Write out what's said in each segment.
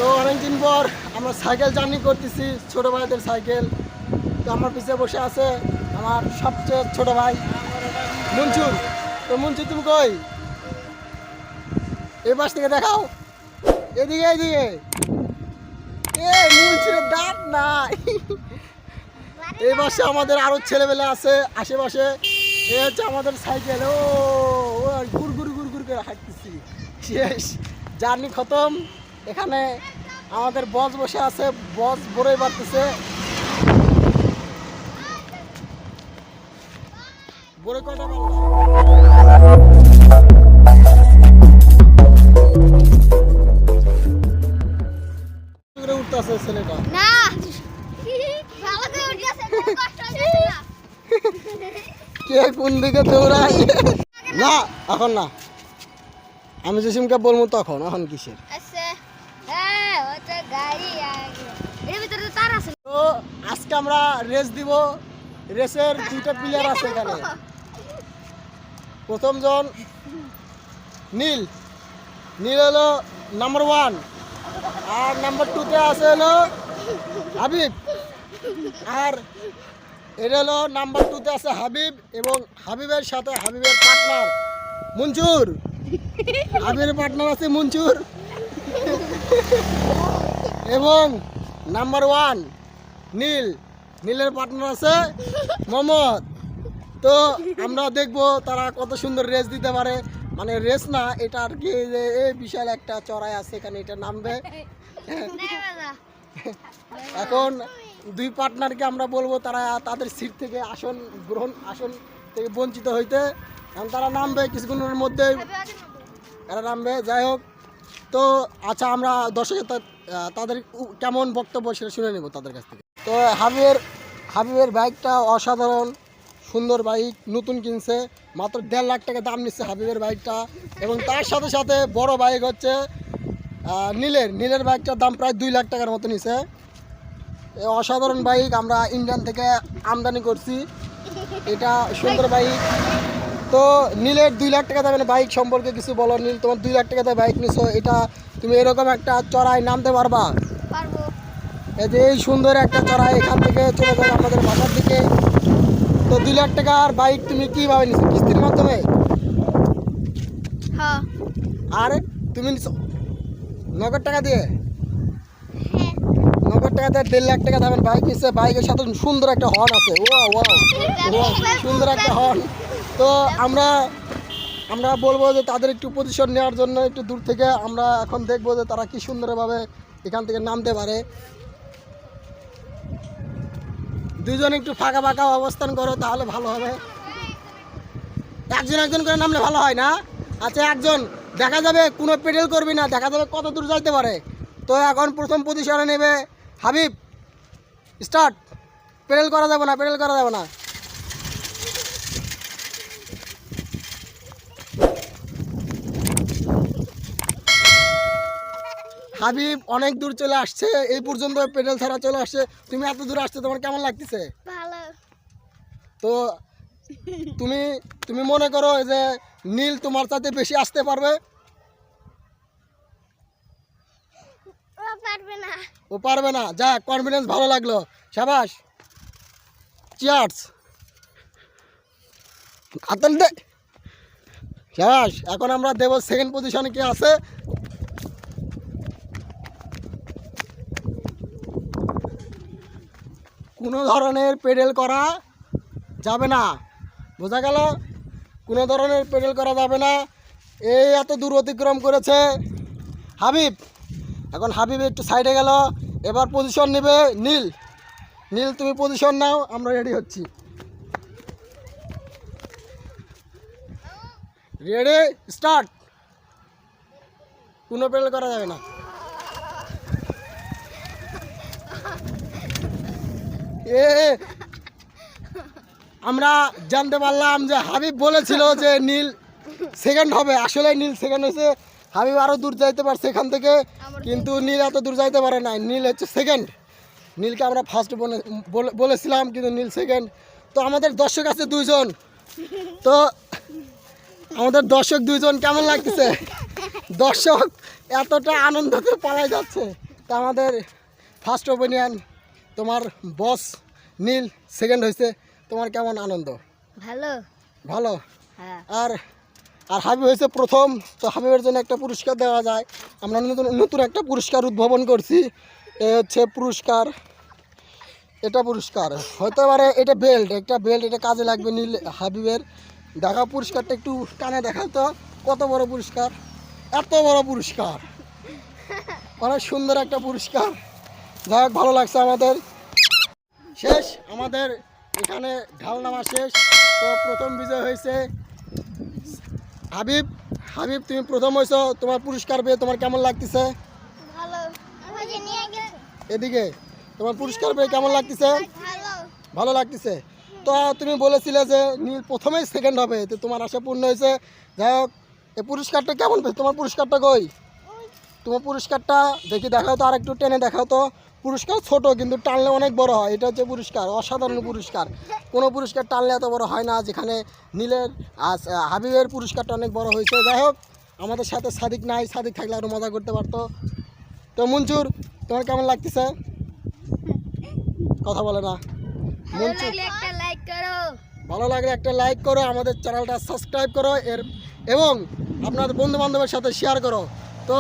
তো অনেকদিন পর আমরা সাইকেল জার্নি করতেছি, ছোটো ভাইদের সাইকেল। তো আমার পিছিয়ে বসে আছে আমার সবচেয়ে ছোট ভাই মঞ্চুর। তো মঞ্চুর তুমি কই? এই পাশ থেকে দেখাও, এদিকে এদিকে। এ মঞ্চুরের দাঁত নাই। এই পাশে আমাদের আরো ছেলেবেলা আছে আশেপাশে। এ হচ্ছে আমাদের সাইকেল। ও ঘুর ঘুর ঘুর ঘুর করে হাঁটতেছি। শেষ, জার্নি খতম। এখানে আমাদের বস বসে আছে, বস বড়ই বাড়তেছে। বড় কটা উঠতে আছে ছেলেটা। কে কোন দিকে দৌড়ায়? না এখন না, আমি জসিমকে বলবো তখন। এখন কিসের? তো আজকে আমরা রেস দিব। রেসের দুইটা প্লেয়ার আছে এখানে। প্রথম জন নীল। নীল হলো নাম্বার 1, আর নাম্বার 2-তে আছে হলো হাবিব। আর এটা হলো নাম্বার 2-তে আছে হাবিব, এবং হাবিবের সাথে হাবিবের পার্টনার মঞ্চুর। হাবিবের পার্টনার আছে মঞ্চুর, এবং নাম্বার 1 নীল। নীলের পার্টনার আছে মোহাম্মদ। তো আমরা দেখবো তারা কত সুন্দর রেস দিতে পারে। মানে রেস না, এটা আর কি, যে এই বিশাল একটা চড়াই আছে এখানে, এটা নামবে। এখন দুই পার্টনারকে আমরা বলবো তারা তাদের সিট থেকে আসন থেকে বঞ্চিত হইতে। এখন তারা নামবে কিছুক্ষণের মধ্যে, এরা নামবে। যাই হোক, তো আচ্ছা, আমরা দর্শকের তাদের কেমন বক্তব্য সেটা শুনে নেব তাদের কাছ থেকে। তো হাবিবের বাইকটা অসাধারণ সুন্দর বাইক, নতুন কিনছে, মাত্র 1.5 লাখ টাকা দাম নিচ্ছে হাবিবের বাইকটা। এবং তার সাথে সাথে বড় বাইক হচ্ছে নীলের বাইকটার দাম প্রায় 2 লাখ টাকার মতো নিছে। অসাধারণ বাইক, আমরা ইন্ডিয়ান থেকে আমদানি করছি। এটা সুন্দর বাইক। তো নীলের 2 লাখ টাকা দামের বাইক সম্পর্কে কিছু বলো। নীল, তোমার 2 লাখ টাকা দিয়ে বাইক নিছো, এটা তুমি এরকম একটা চড়াই নামতে পারবা? এই যে এই সুন্দর একটা চড়াই, এখান থেকে চলে যাবে আমাদের বাসার দিকে। তো 2 লাখ টাকার বাইক তুমি কিভাবে নিছো? কিস্তির মাধ্যমে? আর তুমি নিছো নগদ টাকা দিয়ে? নগদ টাকা দিয়ে 1.5 লাখ টাকা দামের বাইক নিচ্ছে। বাইকের সাথে সুন্দর একটা হর্ন আছে। ও সুন্দর একটা হর্ন। তো আমরা বলবো যে তাদের একটু পজিশন নেওয়ার জন্য একটু দূর থেকে আমরা এখন দেখবো যে তারা কি সুন্দরভাবে এখান থেকে নামতে পারে। দুইজন একটু ফাঁকা ফাঁকা অবস্থান করো, তাহলে ভালো হবে। একজন করে নামলে ভালো হয় না? আচ্ছা, একজন দেখা যাবে কোনো পেডেল করবি না, দেখা যাবে কত দূর যাইতে পারে। তো এখন প্রথম পজিশনে নেবে হাবিব। স্টার্ট। পেডেল করা যাবে না। হাবিব অনেক দূর চলে আসছে, এই পর্যন্ত পেডেল ছাড়া চলে আসছে। তুমি এত দূর আসছো, তোমার কেমন লাগতেছে? ভালো। তো তুমি মনে করো যে নীল তোমার সাথে বেশি আসতে পারবে? ও পারবে না। যা, কনফিডেন্স ভালো লাগলো, শাবাশ, চিয়ার্স। হাতল দে, শাবাশ। এখন আমরা দেব সেকেন্ড পজিশনে কে আছে। কোনো ধরনের পেডেল করা যাবে না, বোঝা গেল? কোনো ধরনের পেডেল করা যাবে না। এই এত দূর অতিক্রম করেছে হাবিব। এখন হাবিব একটু সাইডে গেল। এবার পজিশন নেবে নীল, তুমি পজিশন নাও, আমরা রেডি হচ্ছি। Ready, start. কোনো পেডেল করা যাবে না। আমরা জানতে পারলাম যে হাবিব বলেছিল যে নীল সেকেন্ড হবে। আসলে নীল সেকেন্ড হয়েছে, হাবিব আরও দূর যাইতে পারছে এখান থেকে, কিন্তু নীল এত দূর যাইতে পারে না। নীল হচ্ছে সেকেন্ড। নীলকে আমরা ফার্স্ট বলেছিলাম, কিন্তু নীল সেকেন্ড। তো আমাদের দর্শক আছে 2 জন। তো আমাদের দর্শক 2 জন কেমন লাগতেছে? দর্শক এতটা আনন্দতে পালাই যাচ্ছে। তা আমাদের ফার্স্ট ওপিনিয়ন, তোমার বস নীল সেকেন্ড হয়েছে, তোমার কেমন আনন্দ? ভালো। ভালো। হ্যাঁ। আর আর হাবিব হয়েছে প্রথম, তো হাবিবের জন্য একটা পুরস্কার দেওয়া যায়। আমরা নতুন নতুন একটা পুরস্কার উদ্ভাবন করছি, এ হচ্ছে পুরস্কার, এটা পুরস্কার হতে পারে, এটা বেল্ট, একটা বেল্ট, এটা কাজে লাগবে নীল হাবিবের। দেখা পুরস্কারটা একটু টানে দেখাও তো, কত বড় পুরস্কার, এত বড় পুরস্কার, অনেক সুন্দর একটা পুরস্কার। যাই হোক, ভালো লাগছে আমাদের। শেষ আমাদের এখানে ঢাল নামা শেষ। তো প্রথম বিজয় হয়েছে হাবিব। হাবিব, তুমি প্রথম হয়েছো, তোমার পুরস্কার পেয়ে তোমার কেমন লাগতেছে? ভালো। আমাকে নিয়ে গেছে। এদিকে তোমার পুরস্কার পেয়ে কেমন লাগতেছে? ভালো। ভালো লাগতেছে। তো তুমি বলেছিলে যে নীল প্রথমেই সেকেন্ড হবে, তো তোমার আশা পূর্ণ হয়েছে। যাই হোক, এই পুরস্কারটা কেমন পেয়েছে? তোমার পুরস্কারটা কই? তোমার পুরস্কারটা দেখি, দেখাও তো, আর একটু টেনে দেখাও তো। পুরস্কার ছোট কিন্তু টানলে অনেক বড় হয়, এটা হচ্ছে পুরস্কার, অসাধারণ পুরস্কার। কোনো পুরস্কার টানলে এত বড় হয় না, যেখানে নীলের হাবিবের পুরস্কারটা অনেক বড় হয়েছে। যাই হোক, আমাদের সাথে সাদিক নাই, সাদিক থাকলে আরও মজা করতে পারতো। তো মঞ্জুর, তোমার কেমন লাগতেছে? কথা বলে না মঞ্জুর। একটা লাইক করো। ভালো লাগলে একটা লাইক করো, আমাদের চ্যানেলটা সাবস্ক্রাইব করো, এবং আপনাদের বন্ধু বান্ধবের সাথে শেয়ার করো। তো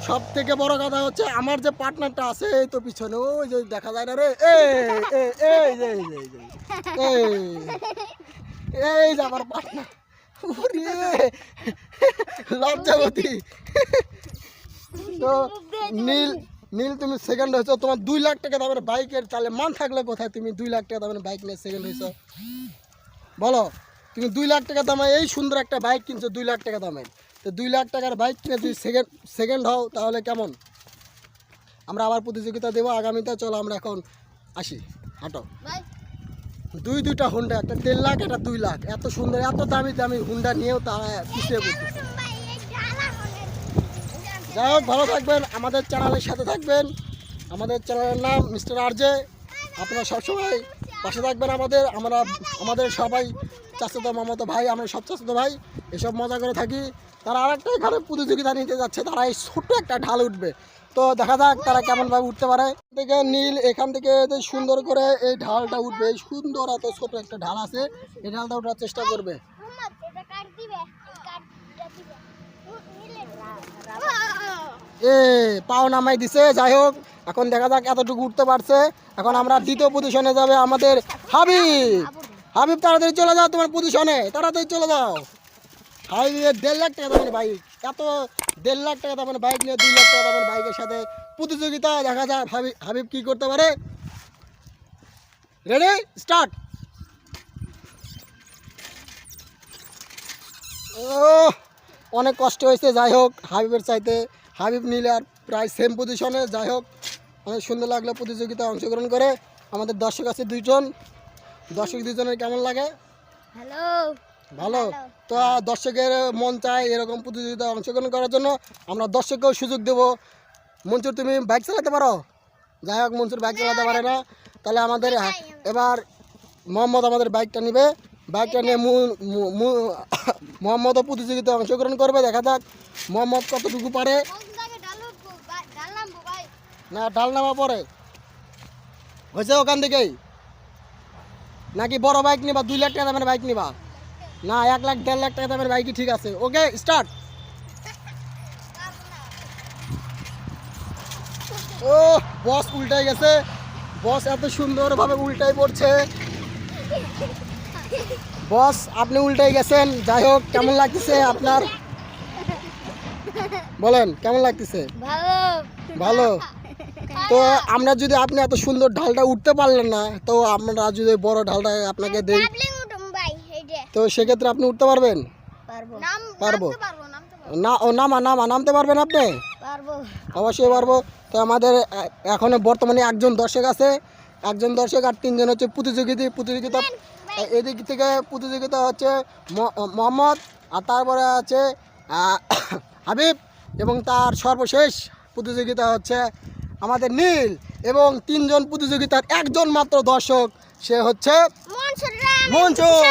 সব থেকে বড় কথা হচ্ছে, আমার যে পার্টনারটা আছে এই তো পিছনে, ওই যে দেখা যায় না রে, এই যে আমার পার্টনার, লজ্জাবতী। তো নীল, নীল তুমি সেকেন্ড হয়েছো, তোমার 2 লাখ টাকা দামের বাইকের, তাহলে মান থাকলে কোথায় তুমি 2 লাখ টাকা দামের বাইক নিয়ে সেকেন্ড হয়েছো? বলো, তুমি 2 লাখ টাকা দামে এই সুন্দর একটা বাইক কিনছো, 2 লাখ টাকা দামের। তো 2 লাখ টাকার বাইক কিনে যদি সেকেন্ড হও, তাহলে কেমন? আমরা আবার প্রতিযোগিতা দেবো আগামীতে। চলো আমরা এখন আসি, হাঁটো। দুইটা হুন্ডা, একটা 1.5 লাখ, একটা 2 লাখ, এত সুন্দর এত দামি দামি হুন্ডা নিয়েও তারা পিছিয়ে পড়তেছে। যাই হোক, ভালো থাকবেন, আমাদের চ্যানেলের সাথে থাকবেন। আমাদের চ্যানেলের নাম মিস্টার আরজে। আপনারা সবসময় পাশে থাকবেন আমাদের সবাই চাচাতো মামাতো ভাই, আমরা সব চাচাতো ভাই, এসব মজা করে থাকি। তারা আরেকটা এখানে প্রতিযোগিতা নিতে যাচ্ছে, তারা এই ছোট্ট একটা ঢাল উঠবে। তো দেখা যাক তারা কেমনভাবে উঠতে পারে। থেকে নীল এখান থেকে সুন্দর করে এই ঢালটা উঠবে, এই সুন্দর এত ছোট একটা ঢাল আছে, এই ঢালটা ওঠার চেষ্টা করবে। এ পাও নামাই দিছে। যাই হোক, এখন দেখা যাক এতটুকু উঠতে পারছে। এখন আমরা দ্বিতীয় পজিশনে যাবে আমাদের হাবিব। হাবিব, তাড়াতাড়ি চলে যাও তোমার পজিশনে, তাড়াতাড়ি চলে যাও। হাবিবের 1.5 লাখ টাকা দামের বাইক, এত 1.5 লাখ টাকা দামের বাইক নিয়ে 2 লাখ টাকা দামের বাইকের সাথে প্রতিযোগিতা। দেখা যাক হাবিব কি করতে পারে। Ready, start. ও, অনেক কষ্ট হয়েছে। যাই হোক, হাবিবের চাইতে হাবিব নীলে আর প্রায় সেম পজিশনে। যাই হোক, অনেক সুন্দর লাগলো প্রতিযোগিতায় অংশগ্রহণ করে। আমাদের দর্শক আছে 2 জন, দর্শক 2 জনের কেমন লাগে? হ্যালো। ভালো। তো দর্শকের মন চায় এরকম প্রতিযোগিতায় অংশগ্রহণ করার জন্য, আমরা দর্শককেও সুযোগ দেবো। মনসুর, তুমি বাইক চালাতে পারো? যাই হোক, মনসুর বাইক চালাতে পারে না, তাহলে আমাদের এবার মোহাম্মদ আমাদের বাইকটা নেবে। বাইকটা নিয়ে মোহাম্মদও প্রতিযোগিতায় অংশগ্রহণ করবে। দেখা যাক মোহাম্মদ কতটুকু পারে। না, ডাল নামা পরে হয়েছে ওখান থেকেই, নাকি বড় বাইক নিবা? 2 লাখ টাকা দামের বাইক নিবা? না, 1 লাখ 1.5 লাখ টাকা দামের বাইকই ঠিক আছে। ওকে, স্টার্ট। ও, বস উল্টাই গেছে, বস এত সুন্দরভাবে উল্টাই পড়ছে। বস, আপনি উল্টাই গেছেন। যাই হোক, কেমন লাগতেছে আপনার? বলেন কেমন লাগতেছে? ভালো। ভালো। তো আমরা যদি, আপনি এত সুন্দর ঢালটা উঠতে পারলেন না, তো আমরা যদি বড় ঢালটা আপনাকে দেই, তো সেক্ষেত্রে আপনি উঠতে পারবেন? পারবো না? ও, নামতে পারবেন আপনি? অবশ্যই পারবো। তো আমাদের এখন বর্তমানে একজন দর্শক আছে, একজন দর্শক, আর 3 জন হচ্ছে প্রতিযোগিতা। এদিক থেকে প্রতিযোগিতা হচ্ছে মোহাম্মদ, আর তারপরে আছে হাবিব, এবং তার সর্বশেষ প্রতিযোগিতা হচ্ছে আমাদের নীল। এবং 3 জন প্রতিযোগিতার 1 জন মাত্র দর্শক, সে হচ্ছে মনসুর।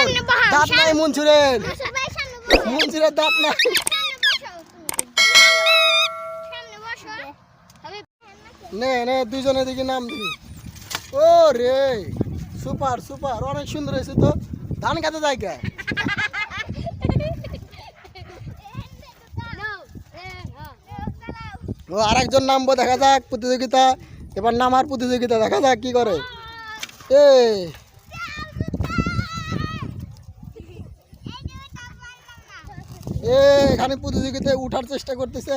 দাঁত নাই মনসুরের, দাঁত নাই। নে নে দুইজনের দিকে নাম দিবি। ও রে সুপার সুপার, অনেক সুন্দর হয়েছে তো। ধান খেতে যায় কে? ও আরেকজন নামবো, দেখা যাক প্রতিযোগিতা। এবার নামার প্রতিযোগিতা, দেখা যাক কি করে। এ এখানে প্রতিযোগিতায় উঠার চেষ্টা করতেছে,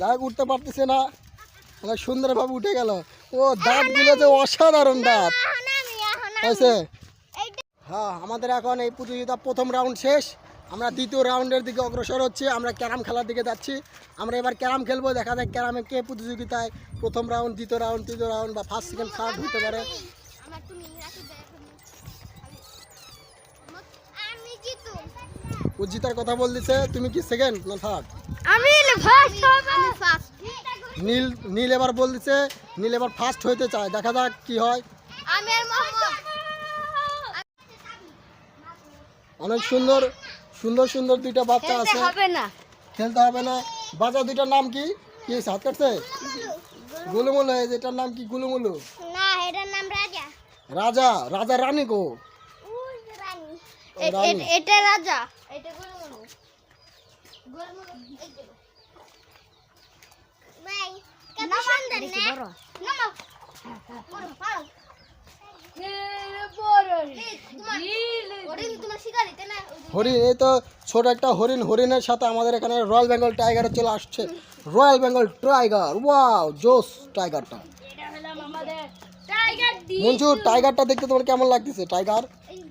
যাই হোক উঠতে পারতেছে না, অনেক সুন্দরভাবে উঠে গেল। ও দাঁতগুলো যে অসাধারণ দাঁত হয়েছে। হ্যাঁ, আমাদের এখন এই প্রতিযোগিতা প্রথম রাউন্ড শেষ, আমরা দ্বিতীয় রাউন্ডের দিকে অগ্রসর হচ্ছি, আমরা ক্যারাম খেলার দিকে যাচ্ছি। আমরা এবার ক্যারাম খেলবো, দেখা যাক ক্যারামে কে প্রতিযোগিতায় প্রথম রাউন্ড, দ্বিতীয় রাউন্ড, তৃতীয় রাউন্ড বা ফার্স্ট সেকেন্ড থার্ড হতে পারে। ও জিতার কথা বলতেছে, তুমি কি সেকেন্ড না থার্ড? আমি ফার্স্ট। নীল নীল এবার বলতেছে, নীল এবার ফার্স্ট হইতে চায়, দেখা যাক কি হয়। আমি মোহাম্মদ। অনেক সুন্দর সুন্দর সুন্দর দুইটা বাচ্চা আছে, হবে না। খেলতে হবে না। বাচ্চা দুইটার নাম কি? কি হাত কাটছে? গুলুমুলু। এই যেটার নাম কি? গুলুমুলু না, এটার নাম রাজা। রাজা। রাজা রানী গো? রানী। ও, রানী। এটা রাজা, এটা গুলমুলু। গুলমুলু এই যে ভাই, কত সুন্দর না? নামাও। বড় পারো। হরিণ, এই তো ছোট একটা হরিণ। হরিণের সাথে আমাদের এখানে রয়্যাল বেঙ্গল টাইগার চলে আসছে। রয়্যাল বেঙ্গল টাইগার, ওয়াও জোস টাইগারটা। মঞ্জু, টাইগারটা দেখতে তোমার কেমন লাগতেছে? টাইগার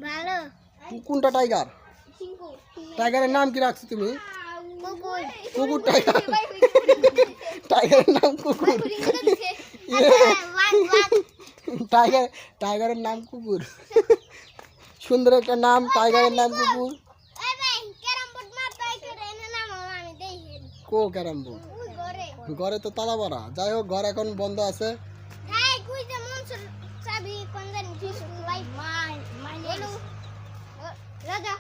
ভালো। কোনটা টাইগার? টাইগারের নাম কি রাখছো তুমি? কুকুর টাইগার। টাইগারের নাম কুকুর। টাইগার, টাইগারের নাম কুকুর। সুন্দর একটা নাম, টাইগারের নাম কুকুর। কো ক্যারাম বোর্ড? ঘরে তো তালা মারা। যাই হোক, ঘর এখন বন্ধ আছে। রাজা